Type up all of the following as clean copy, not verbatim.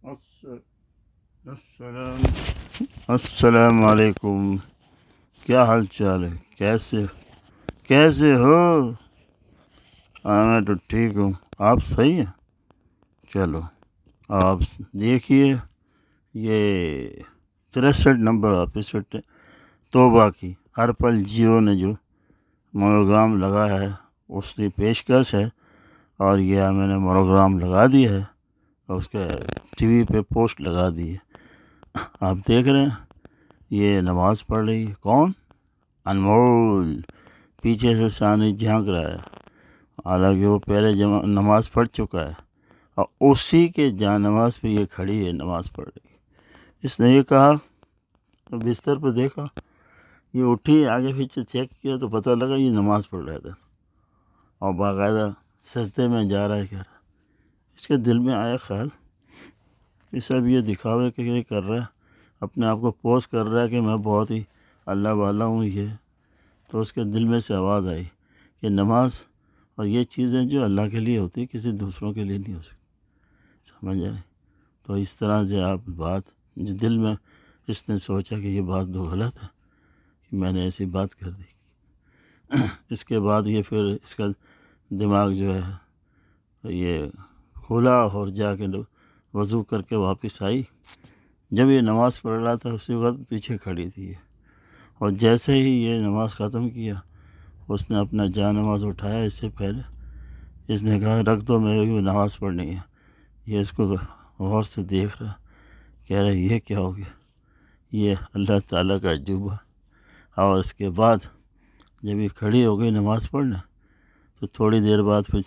الس- السلام السلام علیکم. کیا حال چال ہے؟ کیسے ہو؟ میں تو ٹھیک ہوں. آپ صحیح ہیں؟ چلو آپ دیکھیے یہ 63 نمبر ایپیسوڈ توبہ کی ہر پل جیو نے جو مونوگرام لگایا ہے اس کی پیشکش ہے، اور یہ میں نے مونوگرام لگا دیا ہے اور اس کے ٹی وی پہ پوسٹ لگا دی ہے. آپ دیکھ رہے ہیں یہ نماز پڑھ رہی ہے. کون؟ انمول. پیچھے سے ثانی جھانک رہا ہے، حالانکہ وہ پہلے نماز پڑھ چکا ہے اور اسی کے جا نماز پہ یہ کھڑی ہے، نماز پڑھ رہی ہے. اس نے یہ کہا تو بستر پہ دیکھا، یہ اٹھی، آگے پیچھے چیک کیا تو پتہ لگا یہ نماز پڑھ رہا تھا اور باقاعدہ سجدے میں جا رہا ہے. کیا اس کے دل میں آیا خیال یہ سب یہ دکھاوے کے لیے کر رہا ہے، اپنے آپ کو پوز کر رہا ہے کہ میں بہت ہی اللہ والا ہوں. یہ تو اس کے دل میں سے آواز آئی کہ نماز اور یہ چیزیں جو اللہ کے لیے ہوتی کسی دوسروں کے لیے نہیں ہو سکتی. سمجھ آئے؟ تو اس طرح سے آپ بات جو دل میں اس نے سوچا کہ یہ بات تو غلط ہے کہ میں نے ایسی بات کر دی. اس کے بعد یہ پھر اس کا دماغ جو ہے یہ کھولا اور جا کے وضو کر کے واپس آئی. جب یہ نماز پڑھ رہا تھا اسی وقت پیچھے کھڑی تھی یہ، اور جیسے ہی یہ نماز ختم کیا اس نے اپنا جا نماز اٹھایا. اس سے پہلے اس نے کہا رکھ دو، میرے کو نماز پڑھنی ہے. یہ اس کو غور سے دیکھ رہا، کہہ رہا یہ کیا ہو گیا؟ یہ اللہ تعالیٰ کا عجوبہ. اور اس کے بعد جب یہ کھڑی ہو گئی نماز پڑھنے تو تھوڑی دیر بعد پھر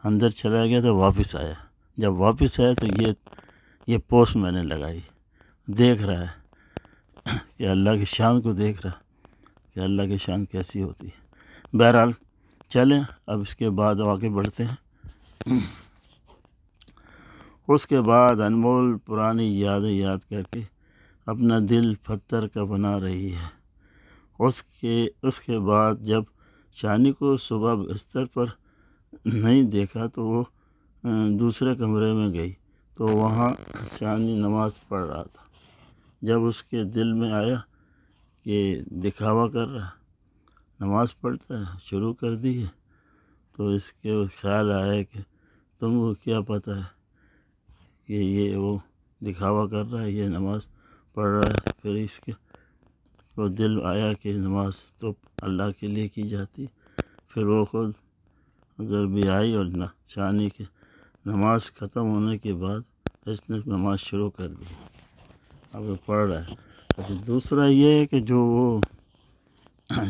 اندر چلا گیا تو واپس آیا. جب واپس آیا تو یہ پوسٹ میں نے لگائی. دیکھ رہا ہے کہ اللہ کی شان کو دیکھ رہا کہ اللہ کی شان کیسی ہوتی ہے. بہرحال چلیں اب اس کے بعد آگے بڑھتے ہیں. اس کے بعد انمول پرانی یادیں یاد کر کے اپنا دل پتھر کا بنا رہی ہے. اس کے بعد جب شانی کو صبح بستر پر نہیں دیکھا تو وہ دوسرے کمرے میں گئی تو وہاں شانی نماز پڑھ رہا تھا. جب اس کے دل میں آیا کہ دکھاوا کر رہا، نماز پڑھتا ہے، شروع کر دی ہے، تو اس کے خیال آیا کہ تم کو کیا پتہ ہے کہ یہ وہ دکھاوا کر رہا ہے، یہ نماز پڑھ رہا ہے. پھر اس کے وہ دل آیا کہ نماز تو اللہ کے لیے کی جاتی. پھر وہ خود ادھر بھی آئی اور شانی کی نماز ختم ہونے کے بعد اس نے نماز شروع کر دی. اب وہ پڑھ رہا ہے. اچھا دوسرا یہ ہے کہ جو وہ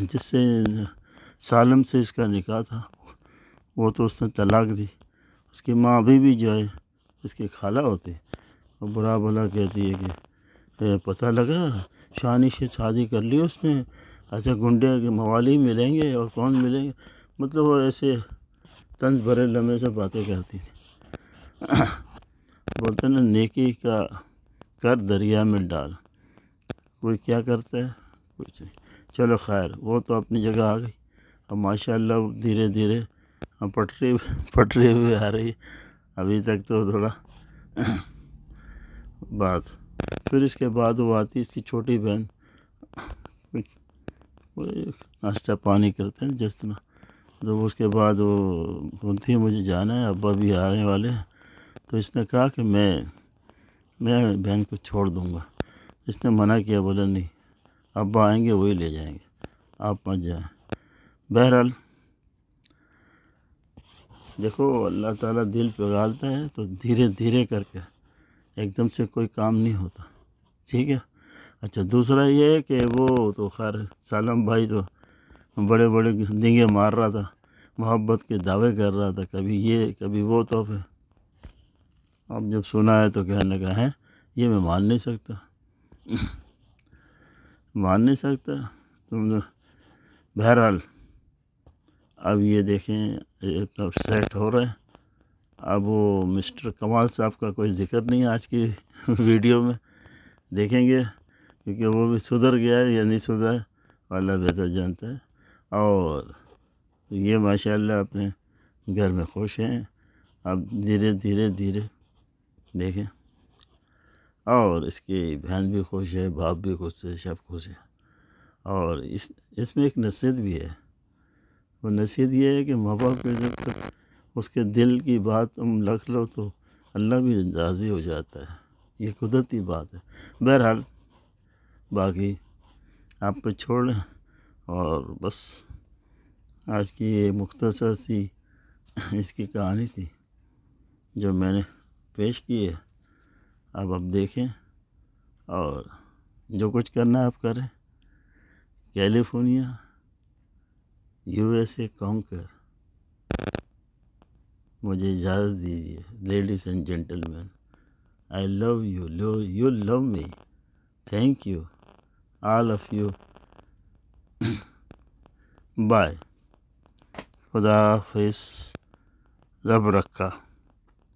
جس سے سالم سے اس کا نکاح تھا وہ تو اس نے طلاق دی. اس کی ماں ابھی بھی جو ہے اس کی خالہ ہوتی اور برا بھلا کہتی ہے کہ پتہ لگا شانی سے شادی کر لی اس نے، ایسے گنڈے کے موالی ملیں گے اور کون ملیں گے. مطلب وہ ایسے طنز بھرے لمحے سے باتیں کرتی تھی. بولتے نا نیکی کا کر دریا میں ڈال، کوئی کیا کرتا ہے کچھ نہیں. چلو خیر وہ تو اپنی جگہ آ گئی. اب ماشاء اللہ دھیرے دھیرے پٹری ہوئی آ رہی ہے. ابھی تک تو تھوڑا بات. پھر اس کے بعد وہ آتی اس کی چھوٹی بہن، ناشتہ پانی کرتے ہیں جس طرح. تو اس کے بعد وہ بولتی ہے مجھے جانا ہے، ابا بھی آنے والے ہیں. تو اس نے کہا کہ میں بہن کو چھوڑ دوں گا. اس نے منع کیا، بولا نہیں، ابا آئیں گے وہی لے جائیں گے، آپ مت جائیں. بہرحال دیکھو اللہ تعالیٰ دل پگھالتا ہے تو دھیرے دھیرے کر کے، ایک دم سے کوئی کام نہیں ہوتا. ٹھیک ہے. اچھا دوسرا یہ ہے کہ وہ تو خیر سالم بھائی تو بڑے بڑے ڈنگے مار رہا تھا، محبت کے دعوے کر رہا تھا، کبھی یہ کبھی وہ. تو پھر اب جب سنا ہے تو کہنے کا ہے یہ میں مان نہیں سکتا تم نے. بہرحال اب یہ دیکھیں تب سیٹ ہو رہے ہیں. اب وہ مسٹر کمال صاحب کا کوئی ذکر نہیں آج کی ویڈیو میں. دیکھیں گے کیونکہ وہ بھی سدھر گیا ہے یا نہیں سدھرا ہے اللہ بہتر جانتا ہے. اور یہ ماشاء اللہ اپنے گھر میں خوش ہیں. اب دھیرے دھیرے دیکھیں اور اس کی بہن بھی خوش ہے، باپ بھی خوش ہے، سب خوش ہے۔ اور اس میں ایک نصیحت بھی ہے، وہ نصیحت یہ ہے کہ ماں باپ کے جب تک اس کے دل کی بات تم رکھ لو تو اللہ بھی راضی ہو جاتا ہے، یہ قدرتی بات ہے۔ بہرحال باقی آپ پہ چھوڑ لیں، اور بس آج کی یہ مختصر سی اس کی کہانی تھی جو میں نے پیش کی ہے۔ اب دیکھیں اور جو کچھ کرنا ہے آپ کریں۔ کیلیفورنیا، USA کانکر۔ مجھے اجازت دیجیے ladies and gentleman, I love you, you love me, thank you all of you, bye, خدا حافظ، رب رکھا۔